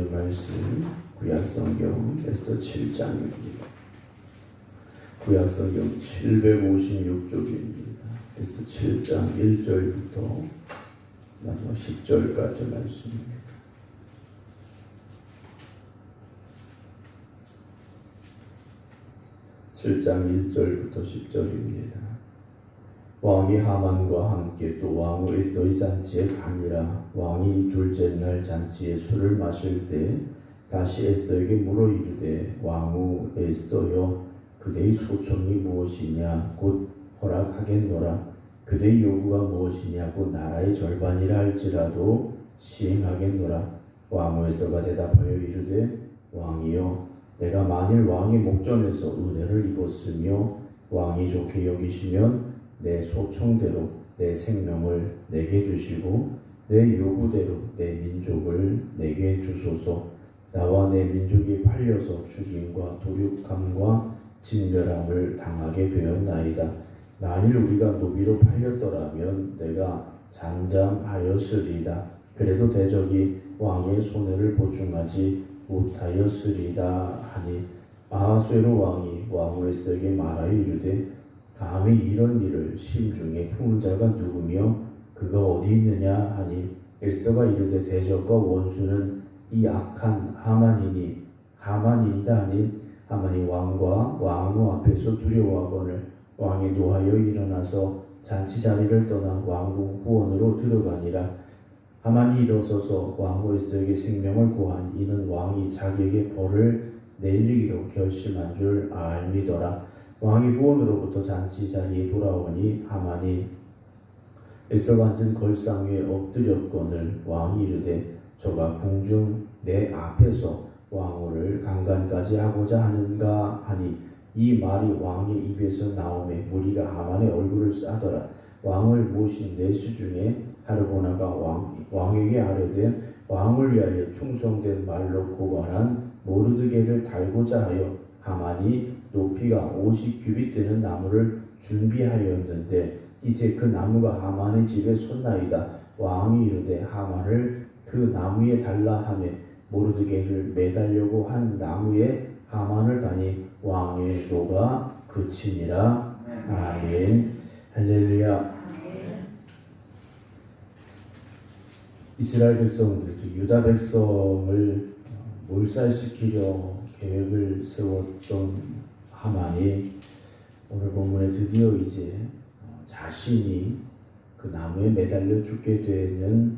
나눌 말씀 구약성경 에스더 7장입니다. 구약성경 756쪽입니다. 에스더 7장 1절부터 마지막 10절까지 말씀입니다. (7장 1절부터 10절입니다) 왕이 하만과 함께 또 왕후 에스더의 잔치에 가니라. 왕이 둘째 날 잔치에 술을 마실 때 다시 에스더에게 물어 이르되, 왕후 에스더여, 그대의 소청이 무엇이냐 곧 허락하겠노라. 그대의 요구가 무엇이냐고 나라의 절반이라 할지라도 시행하겠노라. 왕후 에스더가 대답하여 이르되, 왕이여, 내가 만일 왕의 목전에서 은혜를 입었으며 왕이 좋게 여기시면 내 소청대로 내 생명을 내게 주시고 내 요구대로 내 민족을 내게 주소서. 나와 내 민족이 팔려서 죽임과 도륙함과 진멸함을 당하게 되었나이다. 만일 우리가 노비로 팔렸더라면 내가 잠잠하였으리이다. 그래도 대적이 왕의 손해를 보충하지 못하였으리이다 하니, 아하수에로 왕이 왕후 에스더에게 말하여 이르되, 감히 이런 일을 심중에 품은 자가 누구며 그가 어디 있느냐 하니, 에스더가 이르되, 대적과 원수는 이 악한 하만이니이다 하니, 하만이 왕과 왕후 앞에서 두려워하거늘 왕이 노하여 일어나서 잔치 자리를 떠나 왕궁 후원으로 들어가니라. 하만이 일어서서 왕후 에스더에게 생명을 구하니 이는 왕이 자기에게 벌을 내리기로 결심한 줄 알미더라. 왕이 후원으로부터 잔치 자리에 돌아오니 하만이 에스더가 앉은 걸상 위에 엎드렸거늘 왕이 이르되, 저가 궁중 내 앞에서 왕후를 강간까지 하고자 하는가 하니, 이 말이 왕의 입에서 나오매 무리가 하만의 얼굴을 싸더라. 왕을 모신 내수 중에 하르보나가 왕에게 아뢰되, 왕을 위하여 충성된 말로 고관한 모르드게를 달고자 하여 하만이 높이가 50규빗 되는 나무를 준비하였는데 이제 그 나무가 하만의 집에 솟나이다. 왕이 이르되 하만을 그 나무에 달라 하며 모르드게를 매달려고 한 나무에 하만을 다니 왕의 노가 그치니라. 아멘. 할렐루야. 이스라엘 백성들, 유다 백성을 몰살시키려 계획을 세웠던 하만이 오늘 본문에 드디어 이제 자신이 그 나무에 매달려 죽게 되는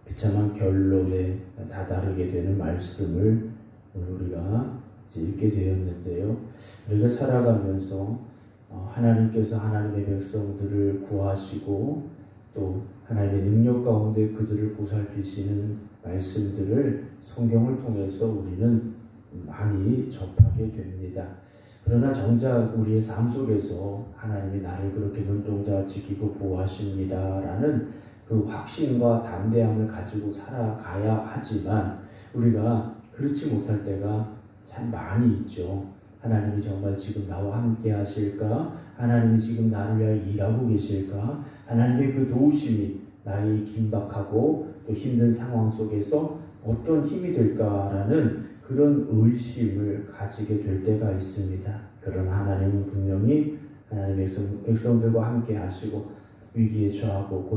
비참한 결론에 다다르게 되는 말씀을 오늘 우리가 이제 읽게 되었는데요. 우리가 살아가면서 하나님께서 하나님의 백성들을 구하시고 또 하나님의 능력 가운데 그들을 보살피시는 말씀들을 성경을 통해서 우리는 많이 접하게 됩니다. 그러나 정작 우리의 삶 속에서 하나님이 나를 그렇게 눈동자 지키고 보호하십니다라는 그 확신과 담대함을 가지고 살아가야 하지만 우리가 그렇지 못할 때가 참 많이 있죠. 하나님이 정말 지금 나와 함께 하실까? 하나님이 지금 나를 위하여 일하고 계실까? 하나님의 그 도우심이 나의 긴박하고 또 힘든 상황 속에서 어떤 힘이 될까라는 그런 의심을 가지게 될 때가 있습니다. 그러나 하나님은 분명히 하나님의 백성들과 함께 하시고 위기에 처하고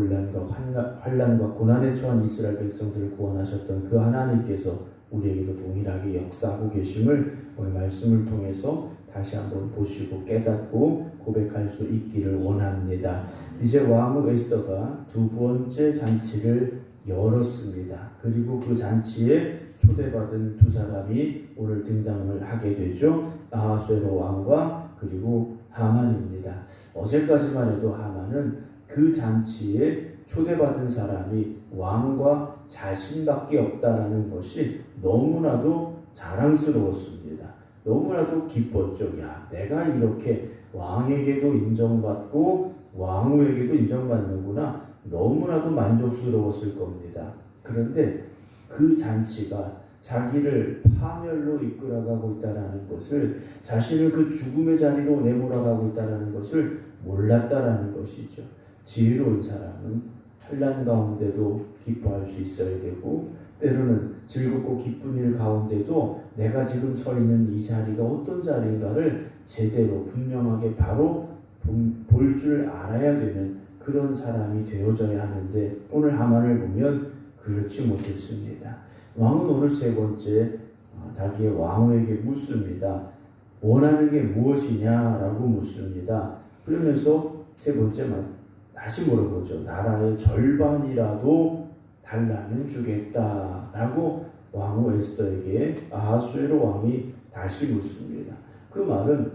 환난과 고난에 처한 이스라엘 백성들을 구원하셨던 그 하나님께서 우리에게도 동일하게 역사하고 계심을 오늘 말씀을 통해서 다시 한번 보시고 깨닫고 고백할 수 있기를 원합니다. 이제 왕후 에스더가 두 번째 잔치를 열었습니다. 그리고 그 잔치에 초대받은 두 사람이 오늘 등장을 하게 되죠. 아하수에로 왕과 그리고 하만입니다. 어제까지만 해도 하만은 그 잔치에 초대받은 사람이 왕과 자신밖에 없다라는 것이 너무나도 자랑스러웠습니다. 너무나도 기뻤죠. 야, 내가 이렇게 왕에게도 인정받고 왕후에게도 인정받는구나. 너무나도 만족스러웠을 겁니다. 그런데 그 잔치가 자기를 파멸로 이끌어가고 있다는 것을, 자신을 그 죽음의 자리로 내몰아가고 있다는 것을 몰랐다라는 것이죠. 지혜로운 사람은 환난 가운데도 기뻐할 수 있어야 되고 때로는 즐겁고 기쁜 일 가운데도 내가 지금 서 있는 이 자리가 어떤 자리인가를 제대로 분명하게 바로 볼 줄 알아야 되는 그런 사람이 되어져야 하는데 오늘 하만을 보면 그렇지 못했습니다. 왕은 오늘 세 번째 자기의 왕후에게 묻습니다. 원하는 게 무엇이냐라고 묻습니다. 그러면서 세 번째 다시 물어보죠. 나라의 절반이라도 달라면 주겠다라고 왕후 에스더에게 아하수에로 왕이 다시 묻습니다. 그 말은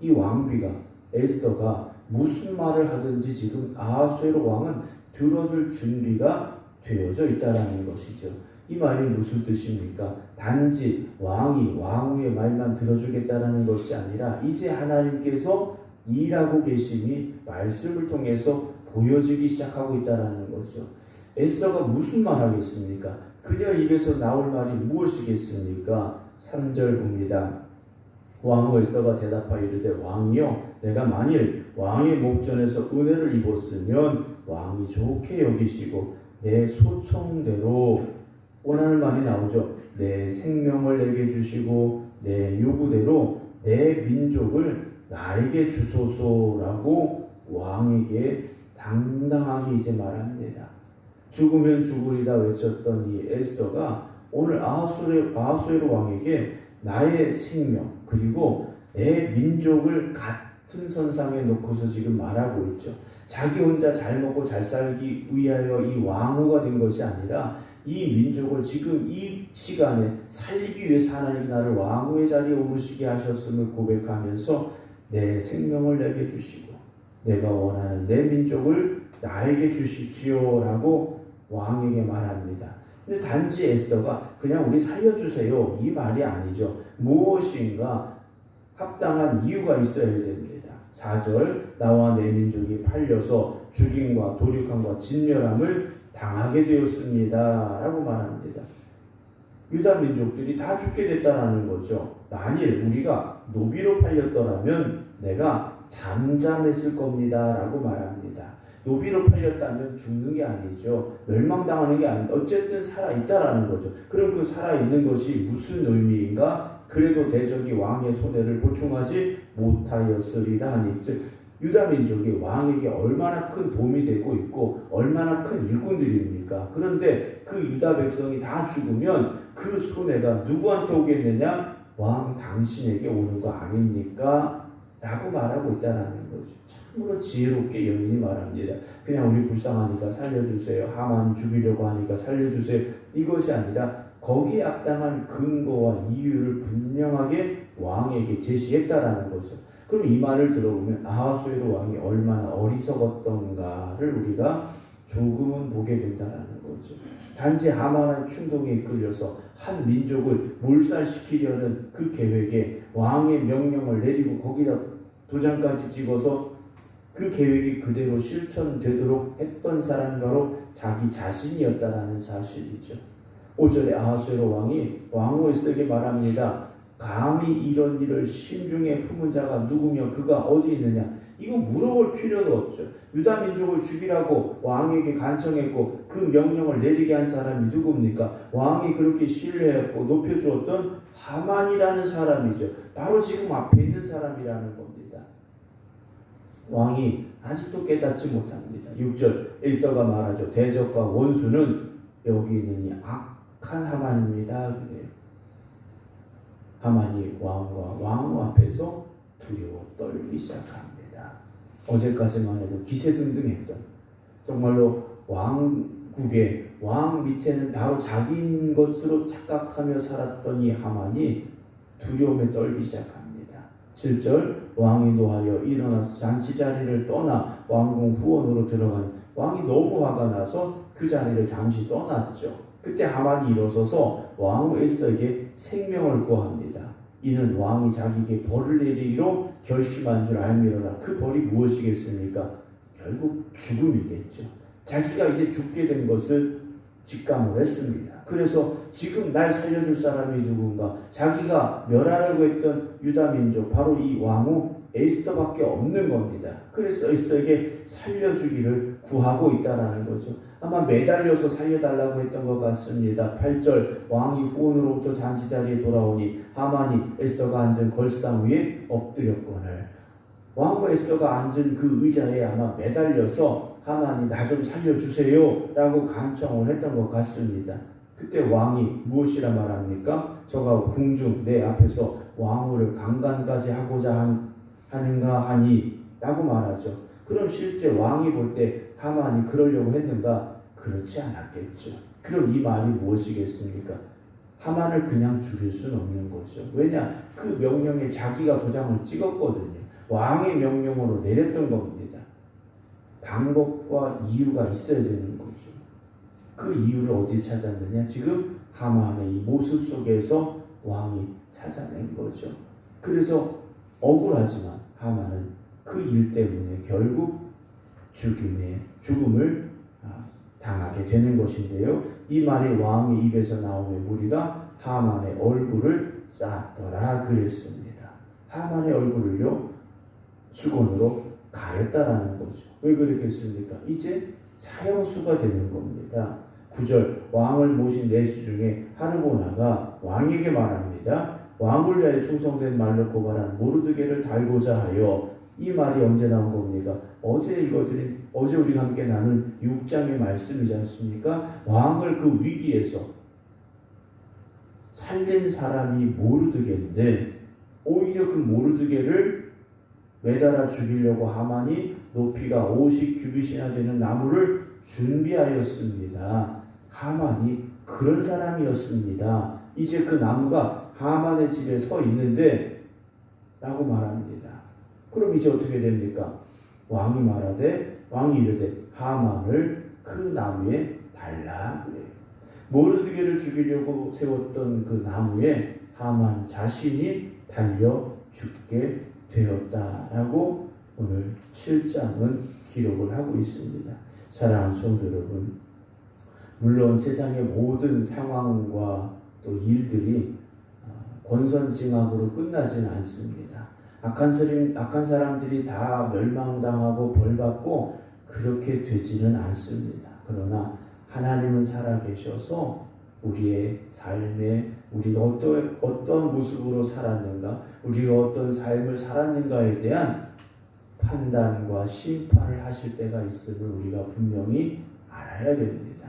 이 왕비가 에스더가 무슨 말을 하든지 지금 아하수에로 왕은 들어줄 준비가 되어져 있다라는 것이죠. 이 말이 무슨 뜻입니까? 단지 왕이 왕후의 말만 들어주겠다라는 것이 아니라 이제 하나님께서 일하고 계심이 말씀을 통해서 보여지기 시작하고 있다라는 거죠. 에스더가 무슨 말 하겠습니까? 그녀 입에서 나올 말이 무엇이겠습니까? 3절 봅니다. 왕후 에스더가 대답하여 이르되 왕이여 내가 만일 왕의 목전에서 은혜를 입었으면 왕이 좋게 여기시고 내 소청대로 원하는 말이 나오죠. 내 생명을 내게 주시고 내 요구대로 내 민족을 나에게 주소서라고 왕에게 당당하게 이제 말합니다. 죽으면 죽으리다 외쳤던 이 에스더가 오늘 아하수에로 왕에게 나의 생명 그리고 내 민족을 같은 선상에 놓고서 지금 말하고 있죠. 자기 혼자 잘 먹고 잘 살기 위하여 이 왕후가 된 것이 아니라 이 민족을 지금 이 시간에 살리기 위해서 하나님이 나를 왕후의 자리에 오르시게 하셨음을 고백하면서 내 생명을 내게 주시고 내가 원하는 내 민족을 나에게 주십시오라고 왕에게 말합니다. 근데 단지 에스더가 그냥 우리 살려주세요 이 말이 아니죠. 무엇인가 합당한 이유가 있어야 됩니다. 4절 나와 내 민족이 팔려서 죽임과 도륙함과 진멸함을 당하게 되었습니다 라고 말합니다. 유다 민족들이 다 죽게 됐다라는 거죠. 만일 우리가 노비로 팔렸더라면 내가 잠잠했을 겁니다 라고 말합니다. 노비로 팔렸다면 죽는 게 아니죠. 멸망당하는 게 아닌데 어쨌든 살아있다라는 거죠. 그럼 그 살아있는 것이 무슨 의미인가? 그래도 대적이 왕의 손해를 보충하지 못하였으리다 하니 즉 유다 민족이 왕에게 얼마나 큰 도움이 되고 있고 얼마나 큰 일꾼들입니까? 그런데 그 유다 백성이 다 죽으면 그 손해가 누구한테 오겠느냐? 왕 당신에게 오는 거 아닙니까? 라고 말하고 있다는 거죠. 참으로 지혜롭게 여인이 말합니다. 그냥 우리 불쌍하니까 살려주세요. 하만이 죽이려고 하니까 살려주세요. 이것이 아니라 거기에 합당한 근거와 이유를 분명하게 왕에게 제시했다라는 거죠. 그럼 이 말을 들어보면 아하수에로 왕이 얼마나 어리석었던가를 우리가 조금은 보게 된다는 거죠. 단지 하만한 충동에 이끌려서 한 민족을 몰살시키려는 그 계획에 왕의 명령을 내리고 거기다 도장까지 찍어서 그 계획이 그대로 실천되도록 했던 사람이 바로 자기 자신이었다라는 사실이죠. 5절에 아하수에로 왕이 왕후 에스더에게 말합니다. 감히 이런 일을 심중에 품은 자가 누구며 그가 어디 있느냐? 이거 물어볼 필요도 없죠. 유다 민족을 죽이라고 왕에게 간청했고 그 명령을 내리게 한 사람이 누굽니까? 왕이 그렇게 신뢰했고 높여주었던 하만이라는 사람이죠. 바로 지금 앞에 있는 사람이라는 겁니다. 왕이 아직도 깨닫지 못합니다. 6절 에스더가 말하죠. 대적과 원수는 여기 있는 이 악한 하만입니다. 그래요. 하만이 왕과 왕후 앞에서 두려워 떨기 시작합니다. 어제까지만 해도 기세등등했던 정말로 왕국의 왕 밑에는 바로 자기인 것으로 착각하며 살았던 이 하만이 두려움에 떨기 시작합니다. 7절 왕이 노하여 일어나서 잔치 자리를 떠나 왕궁 후원으로 들어가니 왕이 너무 화가 나서 그 자리를 잠시 떠났죠. 그때 하만이 일어서서 왕후 에스더에게 생명을 구합니다. 이는 왕이 자기에게 벌을 내리기로 결심한 줄 알미로라. 그 벌이 무엇이겠습니까? 결국 죽음이겠죠. 자기가 이제 죽게 된 것을 직감을 했습니다. 그래서 지금 날 살려줄 사람이 누군가? 자기가 멸하려고 했던 유다 민족, 바로 이 왕후 에스더밖에 없는 겁니다. 그래서 에스더에게 살려주기를 구하고 있다라는 거죠. 아마 매달려서 살려달라고 했던 것 같습니다. 8절 왕이 후원으로부터 잔치자리에 돌아오니 하만이 에스더가 앉은 걸상 위에 엎드렸거늘. 왕후 에스더가 앉은 그 의자에 아마 매달려서 하만이 나 좀 살려주세요 라고 간청을 했던 것 같습니다. 그때 왕이 무엇이라 말합니까? 저가 궁중 내 앞에서 왕후를 강간까지 하고자 하는가 하니 라고 말하죠. 그럼 실제 왕이 볼 때 하만이 그러려고 했는가? 그렇지 않았겠죠. 그럼 이 말이 무엇이겠습니까? 하만을 그냥 죽일 수는 없는 거죠. 왜냐? 그 명령에 자기가 도장을 찍었거든요. 왕의 명령으로 내렸던 겁니다. 방법과 이유가 있어야 되는 거죠. 그 이유를 어디 찾았느냐? 지금 하만의 이 모습 속에서 왕이 찾아낸 거죠. 그래서 억울하지만 하만은 그 일 때문에 결국 죽음을 당하게 되는 것인데요. 이 말이 왕의 입에서 나오는 무리가 하만의 얼굴을 쌌더라 그랬습니다. 하만의 얼굴을요 수건으로 가렸다라는 거죠. 왜 그랬겠습니까? 이제 사형수가 되는 겁니다. 9절 왕을 모신 내시 중에 하르보나가 왕에게 말합니다. 왕을 위하여 충성된 말로 고발한 모르드게를 달고자 하여. 이 말이 언제 나온 겁니까? 어제 우리가 함께 나눈 6장의 말씀이지 않습니까? 왕을 그 위기에서 살린 사람이 모르드게인데 오히려 그 모르드게를 매달아 죽이려고 하만이 높이가 50규빗이나 되는 나무를 준비하였습니다. 하만이 그런 사람이었습니다. 이제 그 나무가 하만의 집에 서 있는데 라고 말합니다. 그럼 이제 어떻게 됩니까? 왕이 이르되 하만을 그 나무에 달라 그래요. 모르드게를 죽이려고 세웠던 그 나무에 하만 자신이 달려 죽게 되었다라고 오늘 7장은 기록을 하고 있습니다. 사랑하는 성도 여러분, 물론 세상의 모든 상황과 또 일들이 권선징악으로 끝나지는 않습니다. 악한 사람들이 다 멸망당하고 벌받고 그렇게 되지는 않습니다. 그러나 하나님은 살아계셔서 우리의 삶에 우리가 어떤 모습으로 살았는가, 우리가 어떤 삶을 살았는가에 대한 판단과 심판을 하실 때가 있음을 우리가 분명히 알아야 됩니다.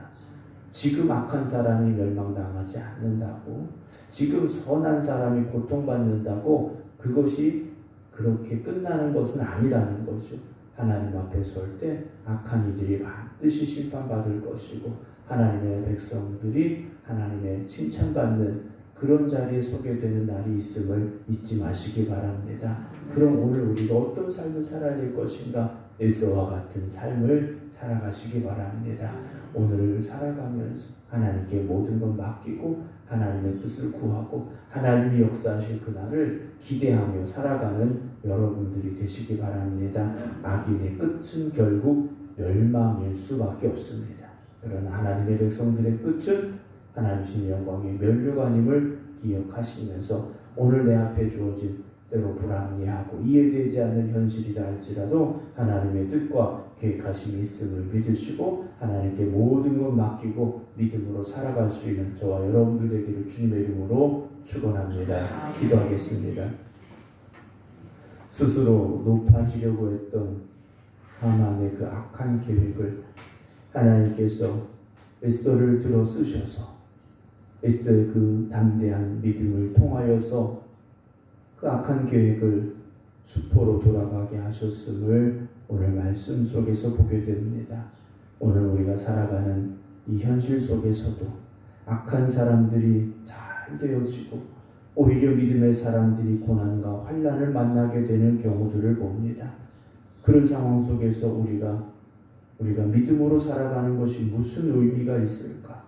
지금 악한 사람이 멸망당하지 않는다고, 지금 선한 사람이 고통받는다고 그것이 그렇게 끝나는 것은 아니라는 거죠. 하나님 앞에 설 때 악한 이들이 반드시 심판받을 것이고 하나님의 백성들이 하나님의 칭찬받는 그런 자리에 서게 되는 날이 있음을 잊지 마시기 바랍니다. 그럼 오늘 우리가 어떤 삶을 살아야 될 것인가? 에스더와 같은 삶을 살아가시기 바랍니다. 오늘을 살아가면서 하나님께 모든 것 맡기고 하나님의 뜻을 구하고 하나님이 역사하실 그날을 기대하며 살아가는 여러분들이 되시기 바랍니다. 악인의 끝은 결국 멸망일 수밖에 없습니다. 그러나 하나님의 백성들의 끝은 하나님의 영광의 면류관임을 기억하시면서 오늘 내 앞에 주어진 때로 불합리하고 이해되지 않는 현실이라 할지라도 하나님의 뜻과 계획하심이 있음을 믿으시고 하나님께 모든 것 맡기고 믿음으로 살아갈 수 있는 저와 여러분들 되기를 주님의 이름으로 축원합니다. 기도하겠습니다. 스스로 높아지려고 했던 하만의 그 악한 계획을 하나님께서 에스더를 들어 쓰셔서 에스더의 그 담대한 믿음을 통하여서 그 악한 계획을 수포로 돌아가게 하셨음을 오늘 말씀 속에서 보게 됩니다. 오늘 우리가 살아가는 이 현실 속에서도 악한 사람들이 잘 되어지고 오히려 믿음의 사람들이 고난과 환난을 만나게 되는 경우들을 봅니다. 그런 상황 속에서 우리가 믿음으로 살아가는 것이 무슨 의미가 있을까?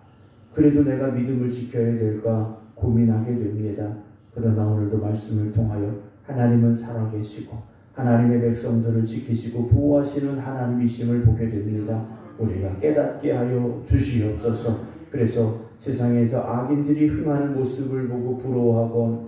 그래도 내가 믿음을 지켜야 될까 고민하게 됩니다. 그러나 오늘도 말씀을 통하여 하나님은 살아계시고 하나님의 백성들을 지키시고 보호하시는 하나님이심을 보게 됩니다. 우리가 깨닫게 하여 주시옵소서. 그래서 세상에서 악인들이 흥하는 모습을 보고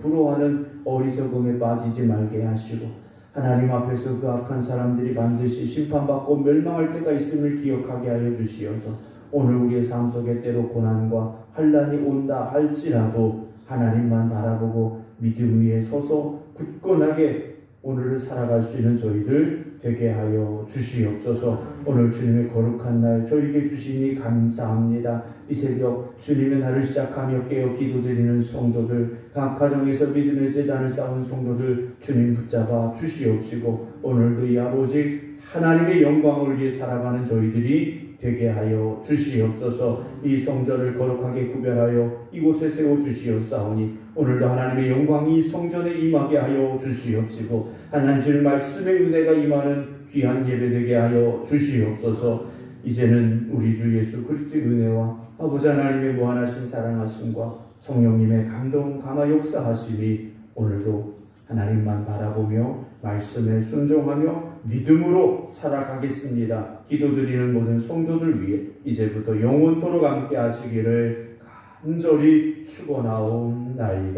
부러워하는 어리석음에 빠지지 말게 하시고 하나님 앞에서 그 악한 사람들이 반드시 심판받고 멸망할 때가 있음을 기억하게 하여 주시어서 오늘 우리의 삶 속에 때로 고난과 환난이 온다 할지라도 하나님만 바라보고 믿음 위에 서서 굳건하게 오늘을 살아갈 수 있는 저희들 되게 하여 주시옵소서. 오늘 주님의 거룩한 날 저희에게 주시니 감사합니다. 이 새벽 주님의 날을 시작하며 깨어 기도드리는 성도들, 각 가정에서 믿음의 재단을 쌓은 성도들 주님 붙잡아 주시옵시고 오늘도 이 오직 하나님의 영광을 위해 살아가는 저희들이 되게 하여 주시옵소서. 이 성전을 거룩하게 구별하여 이곳에 세워 주시옵사오니 오늘도 하나님의 영광이 성전에 임하게 하여 주시옵시고 하나님 주의 말씀의 은혜가 임하는 귀한 예배 되게 하여 주시옵소서. 이제는 우리 주 예수 그리스도의 은혜와 아버지 하나님의 무한하신 사랑하심과 성령님의 감동 감화 역사하심이 오늘도 하나님만 바라보며 말씀에 순종하며 믿음으로 살아가겠습니다. 기도드리는 모든 성도들 위해 이제부터 영원토록 함께 하시기를 간절히 축원하옵나이다.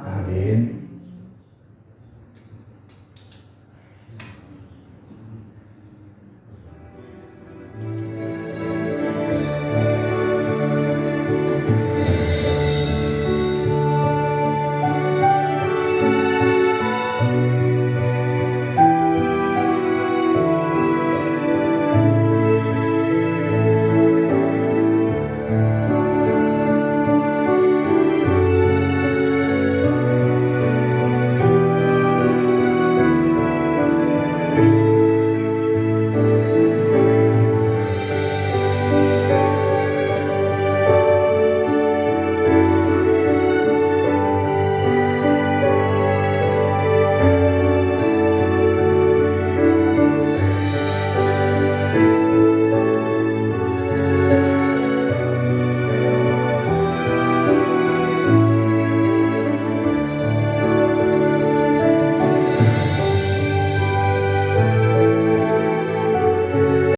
아멘.